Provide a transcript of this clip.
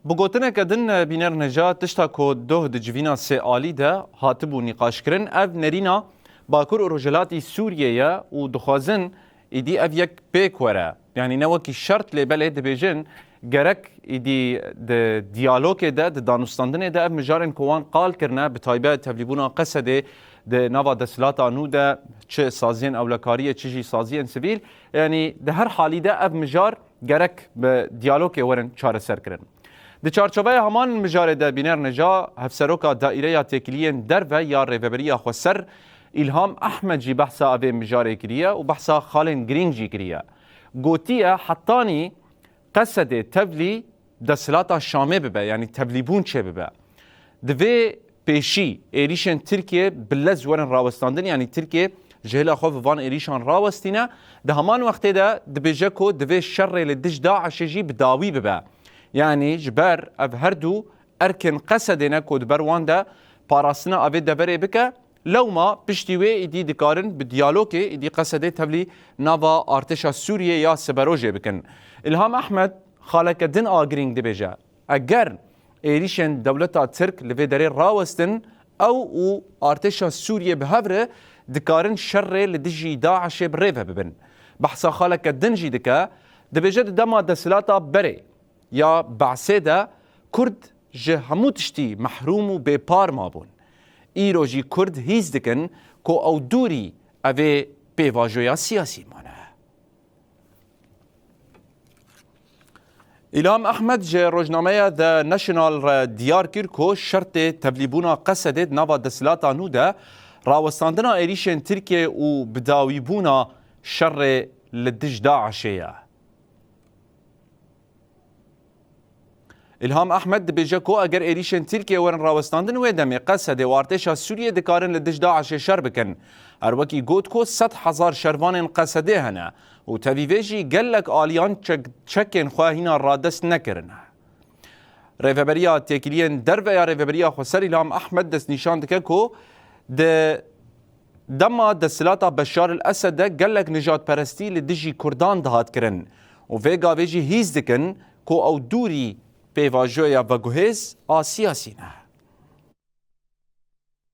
بگوتنه کدن بینر نجات تشتا کو دوه دجوینا سه آلی ده هاتبو نقاش کرن اف نرینا باکور روجلاتی سوریه یا و دخوازن ایدی اف یک پیک وره یعنی نوکی شرط لبله دبیجن گرک ایدی د دیالوگ ده د دانستاندن ده اف مجارن کوان قال کرنه بتایبه تبلیبونا قصده ده نوا دسلات آنو ده چه سازین اولکاریه چه سازین سویل یعنی ده هر حالی ده اف مجار گرک به دیالوگ ورن چاره سر کرن د چارچوبه همان مجاره ده بینر نجا هفسروکا دائره تکلیین در و یا ریوبری خوسر الهام احمد جی بحثا اوه مجاره کریه و بحثا خالن گرینگ جی کریه گوتیه حتانی قصد تبلی دسلاتا شامه ببه یعنی تبلیبون چه ببه دوی پیشی ایریشن ترکیه بلز ورن راوستاندن یعنی ترکیه جهلا خوف وان ایریشان راوستینه ده همان وقتی ده دبیجه که دوی شر لدش داعش جی بداوی ببه يعني جبر اف هردو اركن قصدنا كود برواندا باراسنا افي دبري بك لو ما بشتيوي ايدي دكارن بديالوكي ايدي قصدي تبلي نافا ارتشا سوريا يا سبروجي بكن الهام احمد خالك دن اجرينج دبيجا اگر ايريشن دولتا ترك لفي دري راوستن او ارتشا سوريا بهفره دكارن شر لدجي داعش بريفه ببن بحثا خالك دنجي دكا دبيجا دما دسلاتا بري یا بعثه ده کرد جه همو تشتی محروم و بپار مابون ایرو جی کرد هیز دکن که او دوری اوه پیواجویا سیاسی مانه الهام احمد جه روزنامه ده نشنال دیار کر که شرط تبلیبونا قصده نوا دسلاتا نو ده راوستاندنا ایریشن ترکیه و بداویبونا شر لدج داعشه الهام احمد بيجا كو اگر ايريشن تركيا ورن راوستاندن ويدمي قصد وارتشا سوريا دكارن لدج داعش شربكن اروكي قوت كو 100,000 شروان قصده هنا وتفيفيجي قالك آليان تشكن خواهينا رادس نكرن ريفبريا تيكليين دربا يا ريفبريا خسر الهام احمد دس نشان دكا كو دما دسلاتا بشار الاسد قالك نجات پرستی لدجي كردان دهات کرن وفيغا فيجي هيز دكن كو او دوري پیواجویا و گوهز آسیاسی نه